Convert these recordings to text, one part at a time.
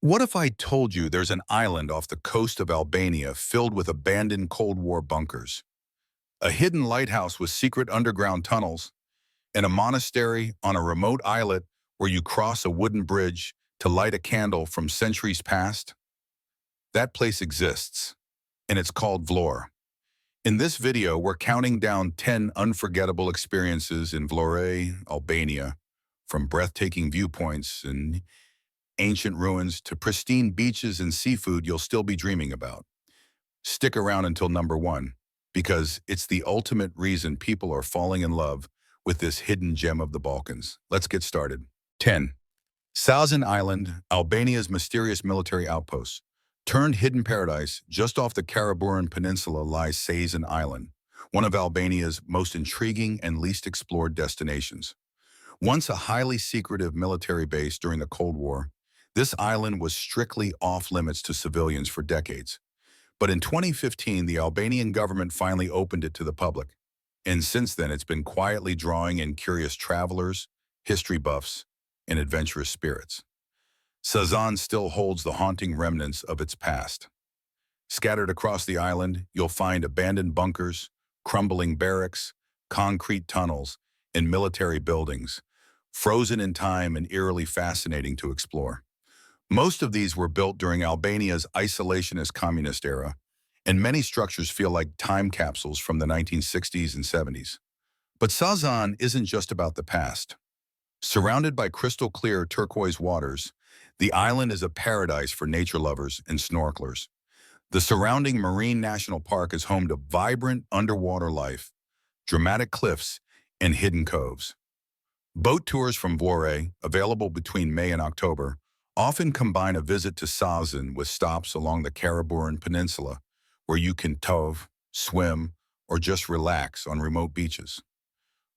What if I told you there's an island off the coast of Albania filled with abandoned Cold War bunkers, a hidden lighthouse with secret underground tunnels, and a monastery on a remote islet where you cross a wooden bridge to light a candle from centuries past? That place exists, and it's called Vlore. In this video, we're counting down 10 unforgettable experiences in Vlore, Albania, from breathtaking viewpoints and ancient ruins to pristine beaches and seafood you'll still be dreaming about. Stick around until number one, because it's the ultimate reason people are falling in love with this hidden gem of the Balkans. Let's get started. 10. Sazan Island, Albania's mysterious military outpost. Turned hidden paradise, just off the Karaburun Peninsula lies Sazan Island, one of Albania's most intriguing and least explored destinations. Once a highly secretive military base during the Cold War, this island was strictly off-limits to civilians for decades. But in 2015, the Albanian government finally opened it to the public. And since then, it's been quietly drawing in curious travelers, history buffs, and adventurous spirits. Sazan still holds the haunting remnants of its past. Scattered across the island, you'll find abandoned bunkers, crumbling barracks, concrete tunnels, and military buildings, frozen in time and eerily fascinating to explore. Most of these were built during Albania's isolationist communist era, and many structures feel like time capsules from the 1960s and 70s. But Sazan isn't just about the past. Surrounded by crystal-clear turquoise waters, the island is a paradise for nature lovers and snorkelers. The surrounding Marine National Park is home to vibrant underwater life, dramatic cliffs, and hidden coves. Boat tours from Vlore, available between May and October, often combine a visit to Sazan with stops along the Karaburun Peninsula, where you can tove, swim, or just relax on remote beaches.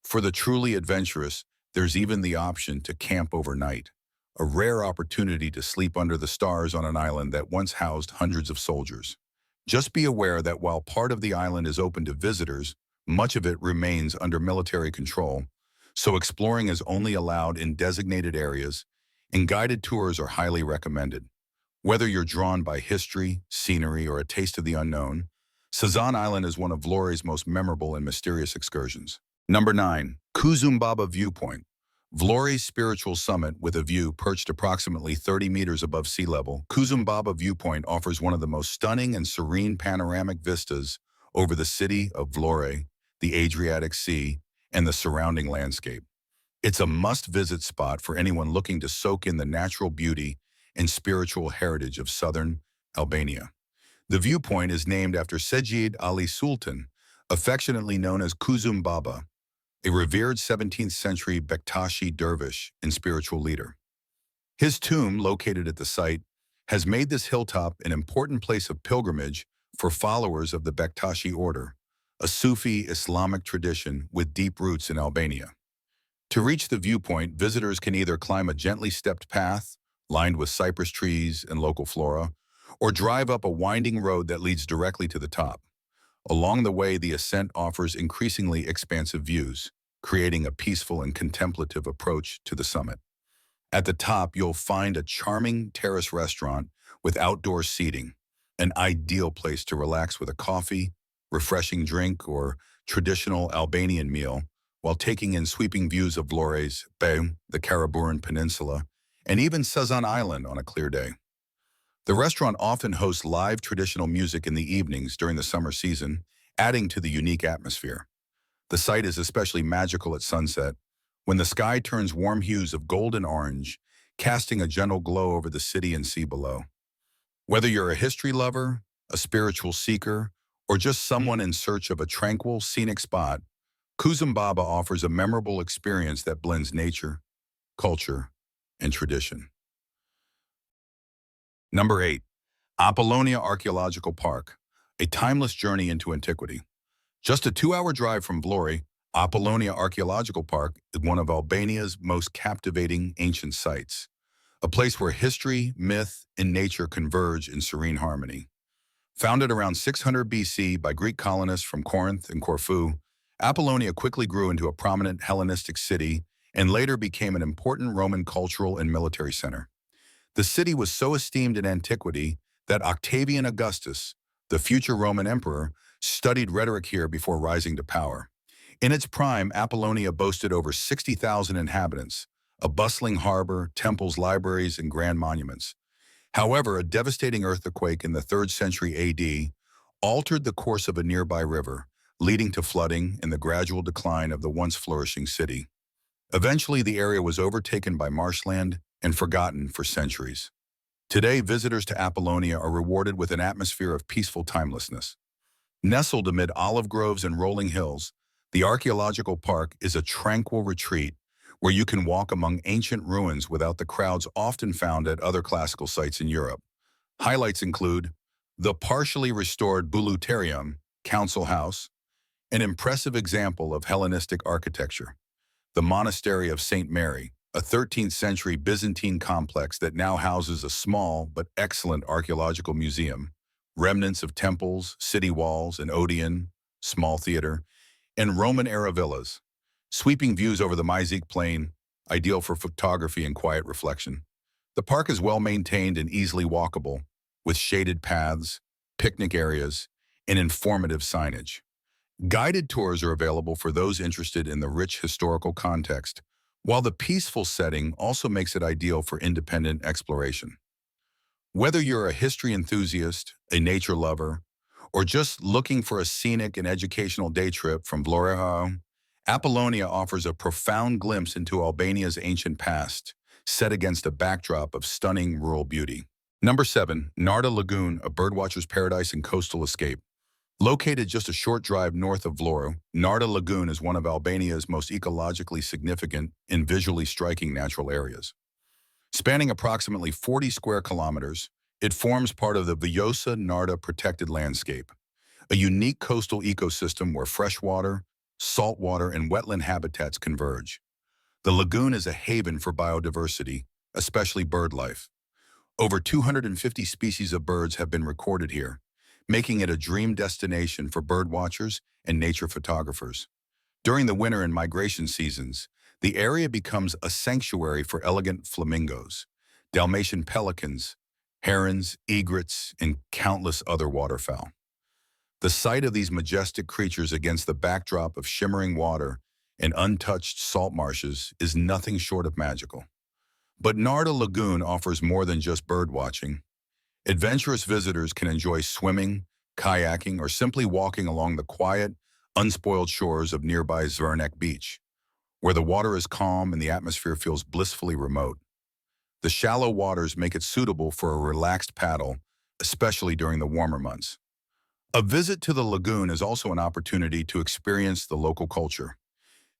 For the truly adventurous, there's even the option to camp overnight, a rare opportunity to sleep under the stars on an island that once housed hundreds of soldiers. Just be aware that while part of the island is open to visitors, much of it remains under military control, so exploring is only allowed in designated areas, and guided tours are highly recommended. Whether you're drawn by history, scenery, or a taste of the unknown, Sazan Island is one of Vlore's most memorable and mysterious excursions. Number 9. Kuzum Baba Viewpoint. Vlore's spiritual summit with a view perched approximately 30 meters above sea level, Kuzum Baba Viewpoint offers one of the most stunning and serene panoramic vistas over the city of Vlore, the Adriatic Sea, and the surrounding landscape. It's a must-visit spot for anyone looking to soak in the natural beauty and spiritual heritage of southern Albania. The viewpoint is named after Sejid Ali Sultan, affectionately known as Kuzum Baba, a revered 17th century Bektashi dervish and spiritual leader. His tomb, located at the site, has made this hilltop an important place of pilgrimage for followers of the Bektashi order, a Sufi Islamic tradition with deep roots in Albania. To reach the viewpoint, visitors can either climb a gently stepped path, lined with cypress trees and local flora, or drive up a winding road that leads directly to the top. Along the way, the ascent offers increasingly expansive views, creating a peaceful and contemplative approach to the summit. At the top, you'll find a charming terrace restaurant with outdoor seating, an ideal place to relax with a coffee, refreshing drink, or traditional Albanian meal, while taking in sweeping views of Vlore's Bay, the Karaburun Peninsula, and even Sazan Island on a clear day. The restaurant often hosts live traditional music in the evenings during the summer season, adding to the unique atmosphere. The site is especially magical at sunset, when the sky turns warm hues of gold and orange, casting a gentle glow over the city and sea below. Whether you're a history lover, a spiritual seeker, or just someone in search of a tranquil, scenic spot, Kuzum Baba offers a memorable experience that blends nature, culture, and tradition. Number 8. Apollonia Archaeological Park, a timeless journey into antiquity. Just a 2-hour drive from Vlore, Apollonia Archaeological Park is one of Albania's most captivating ancient sites, a place where history, myth, and nature converge in serene harmony. Founded around 600 BC by Greek colonists from Corinth and Corfu, Apollonia quickly grew into a prominent Hellenistic city and later became an important Roman cultural and military center. The city was so esteemed in antiquity that Octavian Augustus, the future Roman emperor, studied rhetoric here before rising to power. In its prime, Apollonia boasted over 60,000 inhabitants, a bustling harbor, temples, libraries, and grand monuments. However, a devastating earthquake in the 3rd century AD altered the course of a nearby river, leading to flooding and the gradual decline of the once flourishing city. Eventually, the area was overtaken by marshland and forgotten for centuries. Today, visitors to Apollonia are rewarded with an atmosphere of peaceful timelessness. Nestled amid olive groves and rolling hills, the archaeological park is a tranquil retreat where you can walk among ancient ruins without the crowds often found at other classical sites in Europe. Highlights include the partially restored Bouleuterium, Council House, an impressive example of Hellenistic architecture, the Monastery of St. Mary, a 13th century Byzantine complex that now houses a small but excellent archaeological museum, remnants of temples, city walls, an Odeon, small theater, and Roman-era villas, sweeping views over the Myzik Plain, ideal for photography and quiet reflection. The park is well maintained and easily walkable, with shaded paths, picnic areas, and informative signage. Guided tours are available for those interested in the rich historical context, while the peaceful setting also makes it ideal for independent exploration. Whether you're a history enthusiast, a nature lover, or just looking for a scenic and educational day trip from Vlorë, Apollonia offers a profound glimpse into Albania's ancient past, set against a backdrop of stunning rural beauty. Number 7. Narta Lagoon, a birdwatcher's paradise and coastal escape. Located just a short drive north of Vlorë, Narta Lagoon is one of Albania's most ecologically significant and visually striking natural areas. Spanning approximately 40 square kilometers, it forms part of the Vjosa Narta protected landscape, a unique coastal ecosystem where freshwater, saltwater, and wetland habitats converge. The lagoon is a haven for biodiversity, especially bird life. Over 250 species of birds have been recorded here, making it a dream destination for birdwatchers and nature photographers. During the winter and migration seasons, the area becomes a sanctuary for elegant flamingos, Dalmatian pelicans, herons, egrets, and countless other waterfowl. The sight of these majestic creatures against the backdrop of shimmering water and untouched salt marshes is nothing short of magical. But Narta Lagoon offers more than just birdwatching. Adventurous visitors can enjoy swimming, kayaking, or simply walking along the quiet, unspoiled shores of nearby Zvernek Beach, where the water is calm and the atmosphere feels blissfully remote. The shallow waters make it suitable for a relaxed paddle, especially during the warmer months. A visit to the lagoon is also an opportunity to experience the local culture.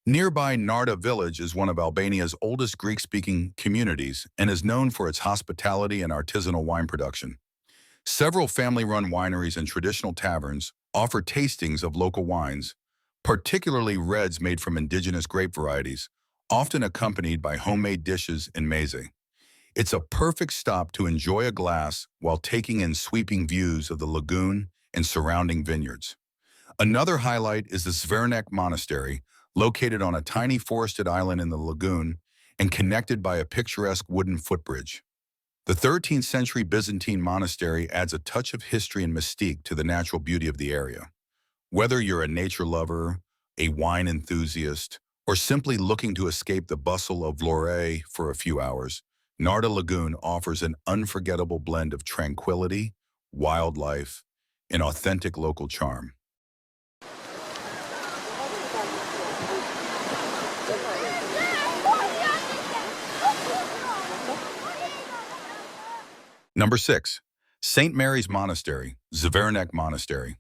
Nearby Narta village is one of Albania's oldest Greek-speaking communities and is known for its hospitality and artisanal wine production. Several family-run wineries and traditional taverns offer tastings of local wines, particularly reds made from indigenous grape varieties, often accompanied by homemade dishes and meze. It's a perfect stop to enjoy a glass while taking in sweeping views of the lagoon and surrounding vineyards. Another highlight is the Zvernek Monastery, located on a tiny forested island in the lagoon and connected by a picturesque wooden footbridge. The 13th century Byzantine monastery adds a touch of history and mystique to the natural beauty of the area. Whether you're a nature lover, a wine enthusiast, or simply looking to escape the bustle of Vlore for a few hours, Narta Lagoon offers an unforgettable blend of tranquility, wildlife, and authentic local charm. Number 6. St. Mary's Monastery, Zvernek Monastery,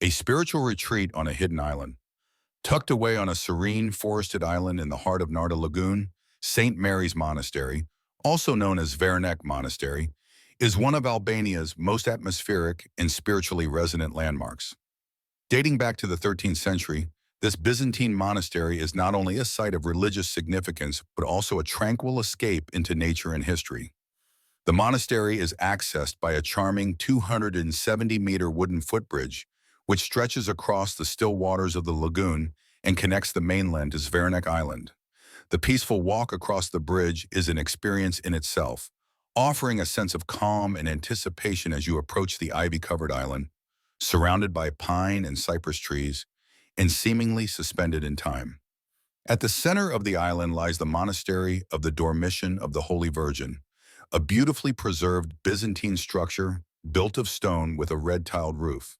a spiritual retreat on a hidden island. Tucked away on a serene, forested island in the heart of Narta Lagoon, St. Mary's Monastery, also known as Zvernek Monastery, is one of Albania's most atmospheric and spiritually resonant landmarks. Dating back to the 13th century, this Byzantine monastery is not only a site of religious significance, but also a tranquil escape into nature and history. The monastery is accessed by a charming 270-meter wooden footbridge, which stretches across the still waters of the lagoon and connects the mainland to Zvernek Island. The peaceful walk across the bridge is an experience in itself, offering a sense of calm and anticipation as you approach the ivy-covered island, surrounded by pine and cypress trees, and seemingly suspended in time. At the center of the island lies the monastery of the Dormition of the Holy Virgin, a beautifully preserved Byzantine structure built of stone with a red-tiled roof.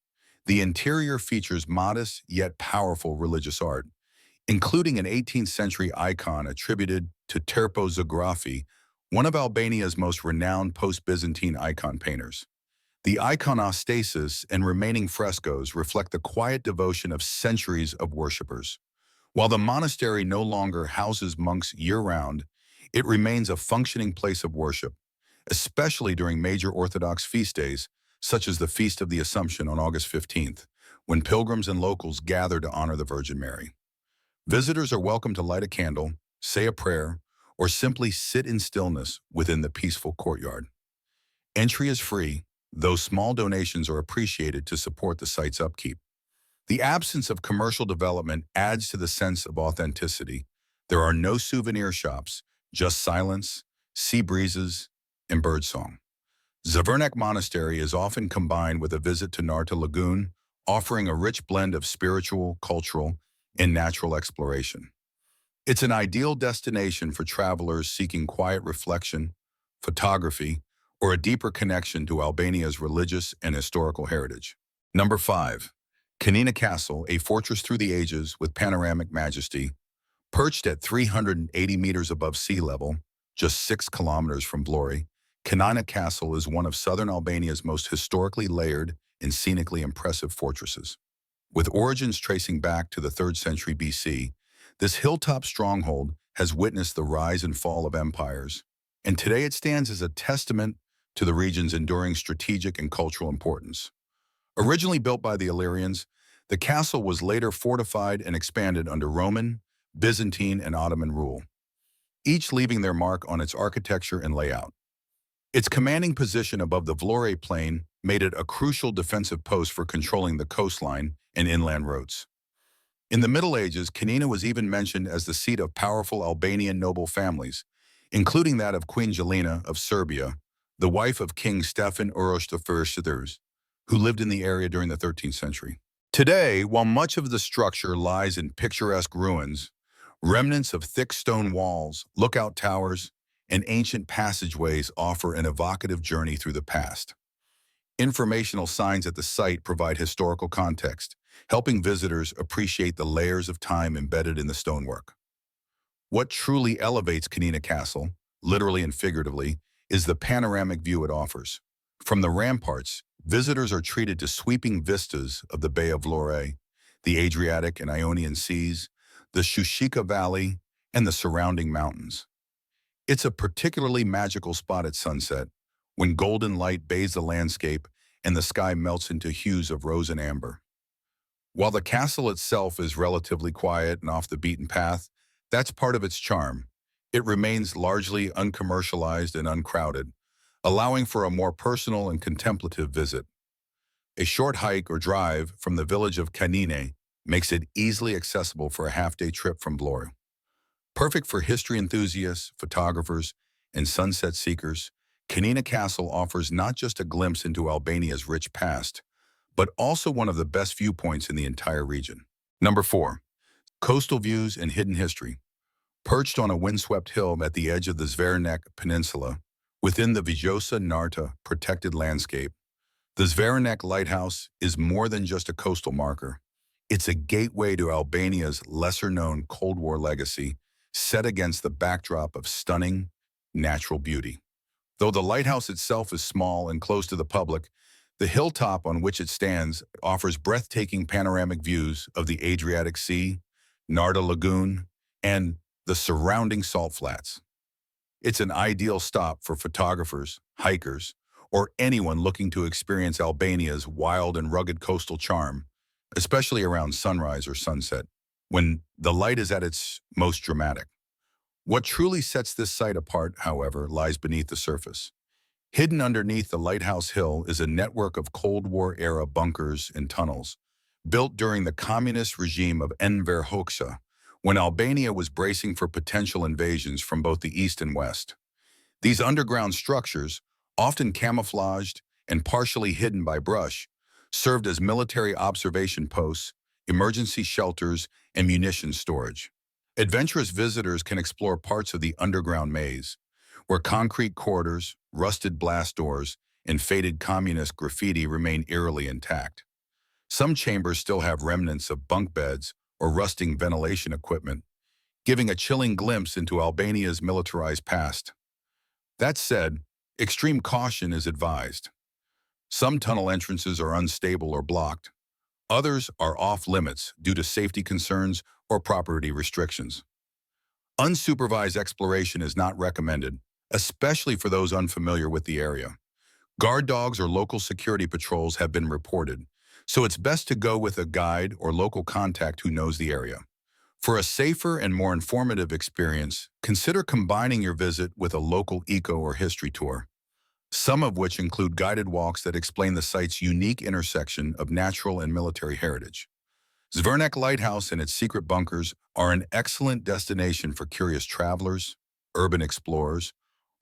The interior features modest yet powerful religious art, including an 18th century icon attributed to Terpo Zagrafi, one of Albania's most renowned post-Byzantine icon painters. The iconostasis and remaining frescoes reflect the quiet devotion of centuries of worshippers. While the monastery no longer houses monks year-round, it remains a functioning place of worship, especially during major Orthodox feast days, such as the Feast of the Assumption on August 15th, when pilgrims and locals gather to honor the Virgin Mary. Visitors are welcome to light a candle, say a prayer, or simply sit in stillness within the peaceful courtyard. Entry is free, though small donations are appreciated to support the site's upkeep. The absence of commercial development adds to the sense of authenticity. There are no souvenir shops, just silence, sea breezes, and birdsong. Zvernak Monastery is often combined with a visit to Narta Lagoon, offering a rich blend of spiritual, cultural, and natural exploration. It's an ideal destination for travelers seeking quiet reflection, photography, or a deeper connection to Albania's religious and historical heritage. Number 5. Kanina Castle, a fortress through the ages with panoramic majesty. Perched at 380 meters above sea level, just 6 kilometers from Vlore, Kanina Castle is one of southern Albania's most historically layered and scenically impressive fortresses. With origins tracing back to the 3rd century BC, this hilltop stronghold has witnessed the rise and fall of empires, and today it stands as a testament to the region's enduring strategic and cultural importance. Originally built by the Illyrians, the castle was later fortified and expanded under Roman, Byzantine, and Ottoman rule, each leaving their mark on its architecture and layout. Its commanding position above the Vlore plain made it a crucial defensive post for controlling the coastline and inland roads. In the Middle Ages, Kanina was even mentioned as the seat of powerful Albanian noble families, including that of Queen Jelena of Serbia, the wife of King Stefan Uroš I, who lived in the area during the 13th century. Today, while much of the structure lies in picturesque ruins, remnants of thick stone walls, lookout towers, and ancient passageways offer an evocative journey through the past. Informational signs at the site provide historical context, helping visitors appreciate the layers of time embedded in the stonework. What truly elevates Kanina Castle, literally and figuratively, is the panoramic view it offers. From the ramparts, visitors are treated to sweeping vistas of the Bay of Vlore, the Adriatic and Ionian Seas, the Shushika Valley, and the surrounding mountains. It's a particularly magical spot at sunset, when golden light bathes the landscape and the sky melts into hues of rose and amber. While the castle itself is relatively quiet and off the beaten path, that's part of its charm. It remains largely uncommercialized and uncrowded, allowing for a more personal and contemplative visit. A short hike or drive from the village of Kanine makes it easily accessible for a half-day trip from Vlore. Perfect for history enthusiasts, photographers, and sunset seekers, Kanina Castle offers not just a glimpse into Albania's rich past, but also one of the best viewpoints in the entire region. Number 4. Coastal views and hidden history. Perched on a windswept hill at the edge of the Zvernak Peninsula, within the Vjosa Narta protected landscape, the Zvernak Lighthouse is more than just a coastal marker. It's a gateway to Albania's lesser-known Cold War legacy, set against the backdrop of stunning, natural beauty. Though the lighthouse itself is small and close to the public, the hilltop on which it stands offers breathtaking panoramic views of the Adriatic Sea, Narta Lagoon, and the surrounding salt flats. It's an ideal stop for photographers, hikers, or anyone looking to experience Albania's wild and rugged coastal charm, especially around sunrise or sunset, when the light is at its most dramatic. What truly sets this site apart, however, lies beneath the surface. Hidden underneath the Lighthouse Hill is a network of Cold War-era bunkers and tunnels, built during the communist regime of Enver Hoxha, when Albania was bracing for potential invasions from both the east and west. These underground structures, often camouflaged and partially hidden by brush, served as military observation posts, emergency shelters, and munitions storage. Adventurous visitors can explore parts of the underground maze, where concrete corridors, rusted blast doors, and faded communist graffiti remain eerily intact. Some chambers still have remnants of bunk beds or rusting ventilation equipment, giving a chilling glimpse into Albania's militarized past. That said, extreme caution is advised. Some tunnel entrances are unstable or blocked. Others are off-limits due to safety concerns or property restrictions. Unsupervised exploration is not recommended, especially for those unfamiliar with the area. Guard dogs or local security patrols have been reported, so it's best to go with a guide or local contact who knows the area. For a safer and more informative experience, consider combining your visit with a local eco or history tour, some of which include guided walks that explain the site's unique intersection of natural and military heritage. Zvernak Lighthouse and its secret bunkers are an excellent destination for curious travelers, urban explorers,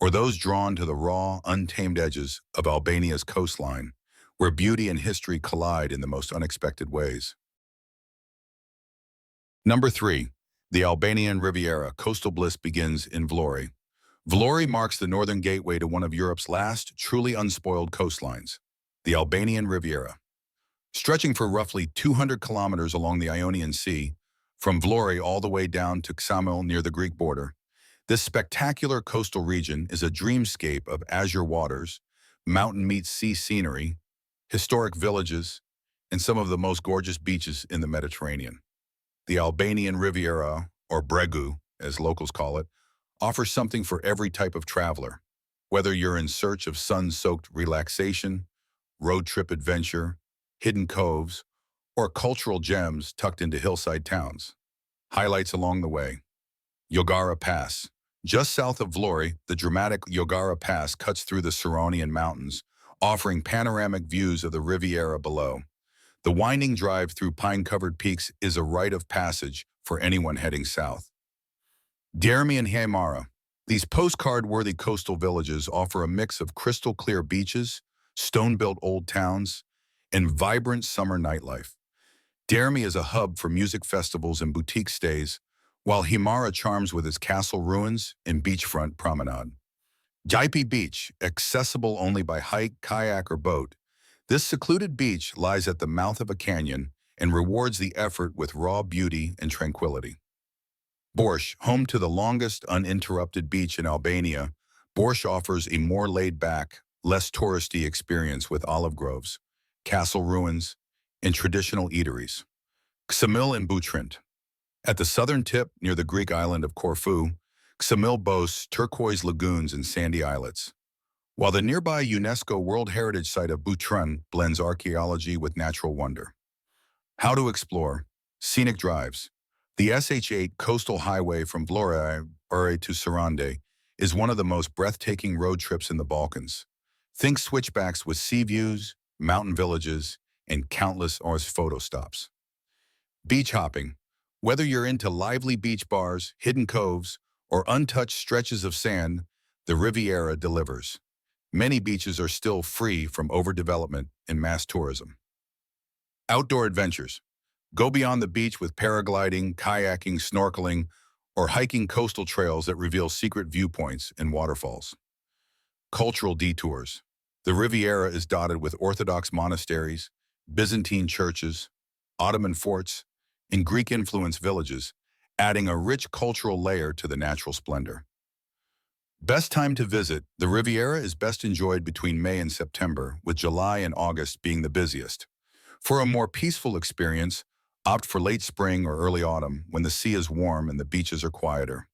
or those drawn to the raw, untamed edges of Albania's coastline, where beauty and history collide in the most unexpected ways. Number 3. The Albanian Riviera. Coastal bliss begins in Vlore. Vlore marks the northern gateway to one of Europe's last truly unspoiled coastlines, the Albanian Riviera. Stretching for roughly 200 kilometers along the Ionian Sea, from Vlore all the way down to Ksamil near the Greek border, this spectacular coastal region is a dreamscape of azure waters, mountain meets sea scenery, historic villages, and some of the most gorgeous beaches in the Mediterranean. The Albanian Riviera, or Bregu, as locals call it, offers something for every type of traveler. Whether you're in search of sun-soaked relaxation, road trip adventure, hidden coves, or cultural gems tucked into hillside towns. Highlights along the way. Yogara Pass. Just south of Vlore, the dramatic Yogara Pass cuts through the Serene mountains, offering panoramic views of the Riviera below. The winding drive through pine-covered peaks is a rite of passage for anyone heading south. Dreamy and Himara. These postcard-worthy coastal villages offer a mix of crystal-clear beaches, stone-built old towns, and vibrant summer nightlife. Dreamy is a hub for music festivals and boutique stays, while Himara charms with its castle ruins and beachfront promenade. Jaipi Beach, accessible only by hike, kayak, or boat. This secluded beach lies at the mouth of a canyon and rewards the effort with raw beauty and tranquility. Borsh, home to the longest uninterrupted beach in Albania, Borsh offers a more laid-back, less touristy experience with olive groves, castle ruins, and traditional eateries. Ksamil and Butrint. At the southern tip, near the Greek island of Corfu, Ksamil boasts turquoise lagoons and sandy islets, while the nearby UNESCO World Heritage Site of Butrint blends archaeology with natural wonder. How to explore. Scenic drives. The SH8 coastal highway from Vlore to Sarande is one of the most breathtaking road trips in the Balkans. Think switchbacks with sea views, mountain villages, and countless photo stops. Beach hopping. Whether you're into lively beach bars, hidden coves, or untouched stretches of sand, the Riviera delivers. Many beaches are still free from overdevelopment and mass tourism. Outdoor adventures. Go beyond the beach with paragliding, kayaking, snorkeling, or hiking coastal trails that reveal secret viewpoints and waterfalls. Cultural detours. The Riviera is dotted with Orthodox monasteries, Byzantine churches, Ottoman forts, and Greek-influenced villages, adding a rich cultural layer to the natural splendor. Best time to visit. The Riviera is best enjoyed between May and September, with July and August being the busiest. For a more peaceful experience, opt for late spring or early autumn when the sea is warm and the beaches are quieter.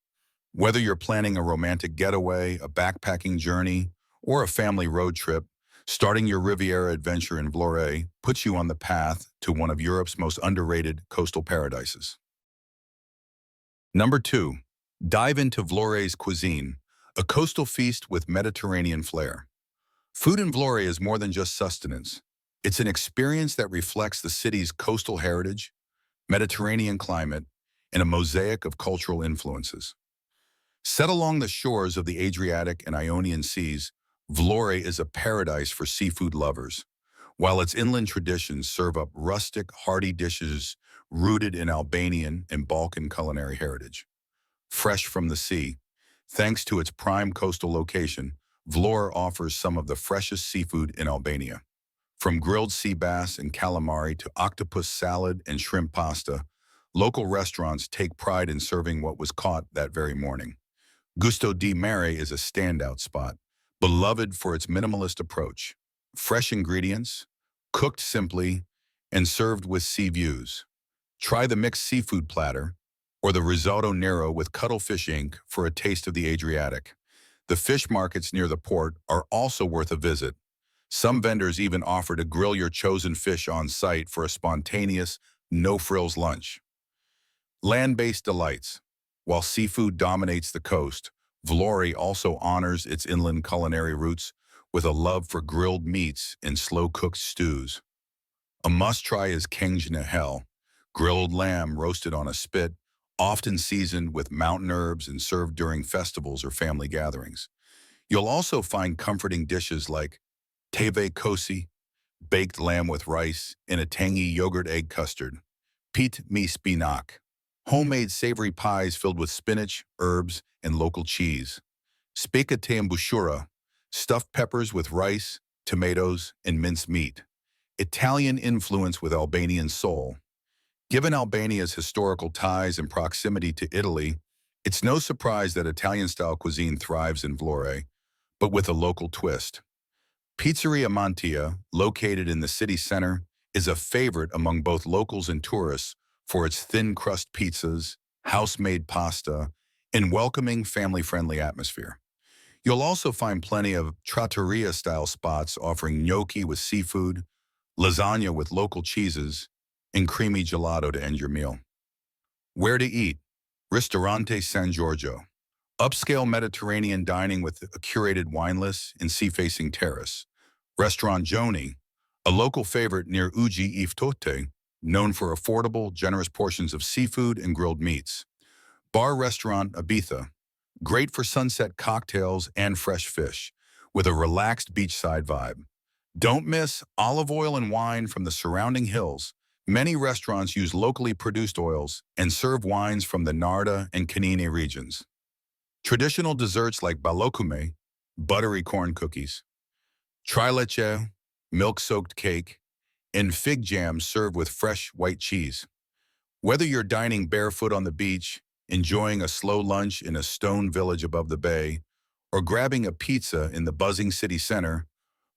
Whether you're planning a romantic getaway, a backpacking journey, or a family road trip, starting your Riviera adventure in Vlore puts you on the path to one of Europe's most underrated coastal paradises. Number 2. Dive into Vlore's cuisine, a coastal feast with Mediterranean flair. Food in Vlore is more than just sustenance. It's an experience that reflects the city's coastal heritage, Mediterranean climate, and a mosaic of cultural influences. Set along the shores of the Adriatic and Ionian Seas, Vlore is a paradise for seafood lovers, while its inland traditions serve up rustic, hearty dishes rooted in Albanian and Balkan culinary heritage. Fresh from the sea, thanks to its prime coastal location, Vlore offers some of the freshest seafood in Albania. From grilled sea bass and calamari to octopus salad and shrimp pasta, local restaurants take pride in serving what was caught that very morning. Gusto di Mare is a standout spot, beloved for its minimalist approach. Fresh ingredients, cooked simply, and served with sea views. Try the mixed seafood platter, or the risotto nero with cuttlefish ink for a taste of the Adriatic. The fish markets near the port are also worth a visit. Some vendors even offer to grill your chosen fish on site for a spontaneous, no-frills lunch. Land-based delights. While seafood dominates the coast, Vlore also honors its inland culinary roots with a love for grilled meats and slow-cooked stews. A must-try is Kanina Hell, grilled lamb roasted on a spit, often seasoned with mountain herbs and served during festivals or family gatherings. You'll also find comforting dishes like teve kosi, baked lamb with rice, and a tangy yogurt egg custard. Pit mi spinak, homemade savory pies filled with spinach, herbs, and local cheese. Spekate bushura, stuffed peppers with rice, tomatoes, and minced meat. Italian influence with Albanian soul. Given Albania's historical ties and proximity to Italy, it's no surprise that Italian-style cuisine thrives in Vlore, but with a local twist. Pizzeria Mantia, located in the city center, is a favorite among both locals and tourists for its thin-crust pizzas, house-made pasta, and welcoming family-friendly atmosphere. You'll also find plenty of trattoria-style spots offering gnocchi with seafood, lasagna with local cheeses, and creamy gelato to end your meal. Where to eat? Ristorante San Giorgio. Upscale Mediterranean dining with a curated wine list and sea-facing terrace. Restaurant Joni, a local favorite near Uji Iftote, known for affordable, generous portions of seafood and grilled meats. Bar Restaurant Ibiza, great for sunset cocktails and fresh fish, with a relaxed beachside vibe. Don't miss olive oil and wine from the surrounding hills. Many restaurants use locally produced oils and serve wines from the Narta and Kanina regions. Traditional desserts like balokume, buttery corn cookies, trileche, milk-soaked cake, and fig jam served with fresh white cheese. Whether you're dining barefoot on the beach, enjoying a slow lunch in a stone village above the bay, or grabbing a pizza in the buzzing city center,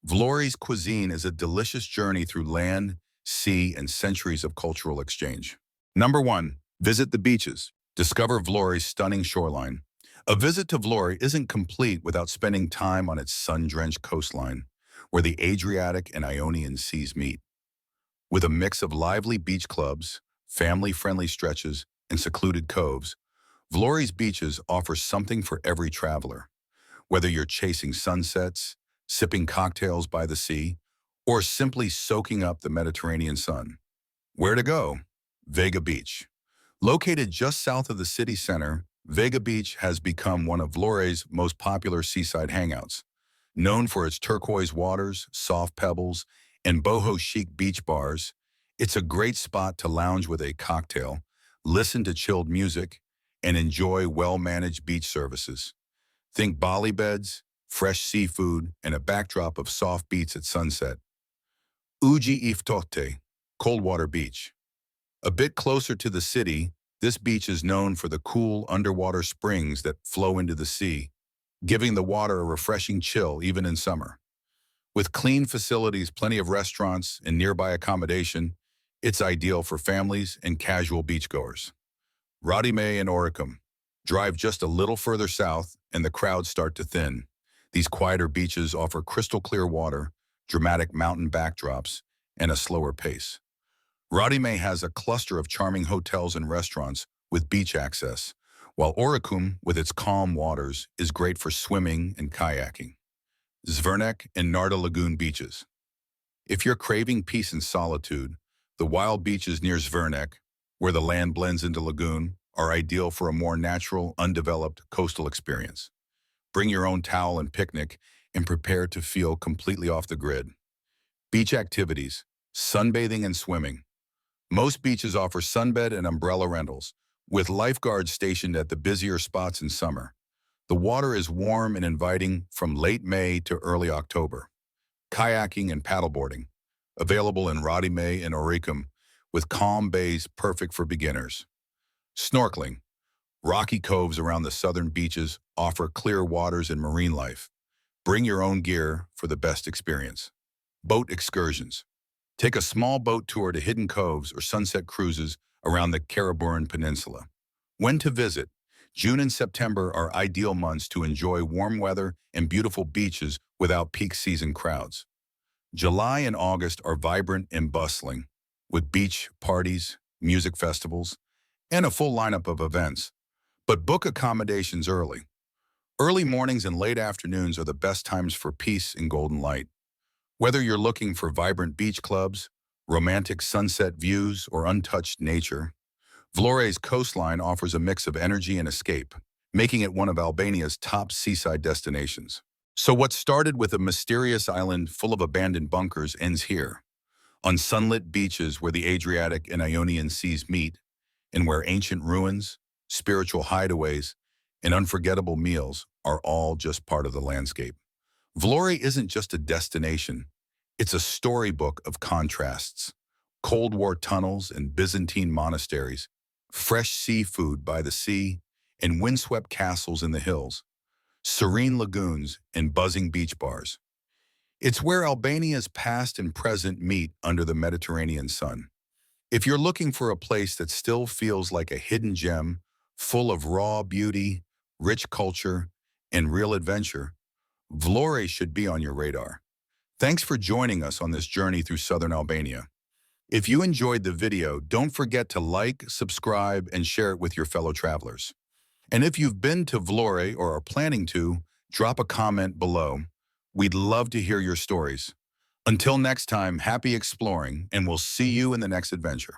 Vlore's cuisine is a delicious journey through land, sea, and centuries of cultural exchange. Number 1. Visit the beaches. Discover Vlore's stunning shoreline. A visit to Vlore isn't complete without spending time on its sun-drenched coastline, where the Adriatic and Ionian seas meet. With a mix of lively beach clubs, family-friendly stretches, and secluded coves, Vlore's beaches offer something for every traveler. Whether you're chasing sunsets, sipping cocktails by the sea, or simply soaking up the Mediterranean sun. Where to go? Vega Beach. Located just south of the city center, Vega Beach has become one of Vlore's most popular seaside hangouts. Known for its turquoise waters, soft pebbles, and boho chic beach bars, it's a great spot to lounge with a cocktail, listen to chilled music, and enjoy well-managed beach services. Think Bali beds, fresh seafood, and a backdrop of soft beats at sunset. Uji Iftote, Coldwater Beach. A bit closer to the city, this beach is known for the cool underwater springs that flow into the sea, giving the water a refreshing chill even in summer. With clean facilities, plenty of restaurants, and nearby accommodation, it's ideal for families and casual beachgoers. Radhimë and Orikum. Drive just a little further south and the crowds start to thin. These quieter beaches offer crystal clear water, dramatic mountain backdrops, and a slower pace. Radhimë has a cluster of charming hotels and restaurants with beach access, while Orikum, with its calm waters, is great for swimming and kayaking. Zvernek and Narta Lagoon beaches. If you're craving peace and solitude, the wild beaches near Zvernek, where the land blends into lagoon, are ideal for a more natural, undeveloped coastal experience. Bring your own towel and picnic and prepare to feel completely off the grid. Beach activities, sunbathing and swimming. Most beaches offer sunbed and umbrella rentals, with lifeguards stationed at the busier spots in summer. The water is warm and inviting from late May to early October. Kayaking and paddleboarding, available in Radhimë and Orikum, with calm bays perfect for beginners. Snorkeling, rocky coves around the southern beaches offer clear waters and marine life. Bring your own gear for the best experience. Boat excursions. Take a small boat tour to hidden coves or sunset cruises around the Karaburan Peninsula. When to visit? June and September are ideal months to enjoy warm weather and beautiful beaches without peak season crowds. July and August are vibrant and bustling, with beach parties, music festivals, and a full lineup of events. But book accommodations early. Early mornings and late afternoons are the best times for peace and golden light. Whether you're looking for vibrant beach clubs, romantic sunset views, or untouched nature, Vlore's coastline offers a mix of energy and escape, making it one of Albania's top seaside destinations. So what started with a mysterious island full of abandoned bunkers ends here, on sunlit beaches where the Adriatic and Ionian seas meet, and where ancient ruins, spiritual hideaways, and unforgettable meals are all just part of the landscape. Vlore isn't just a destination, it's a storybook of contrasts. Cold War tunnels and Byzantine monasteries, fresh seafood by the sea, and windswept castles in the hills, serene lagoons and buzzing beach bars. It's where Albania's past and present meet under the Mediterranean sun. If you're looking for a place that still feels like a hidden gem, full of raw beauty, rich culture, and real adventure, Vlore should be on your radar. Thanks for joining us on this journey through southern Albania. If you enjoyed the video, don't forget to like, subscribe, and share it with your fellow travelers. And if you've been to Vlore or are planning to, drop a comment below. We'd love to hear your stories. Until next time, happy exploring, and we'll see you in the next adventure.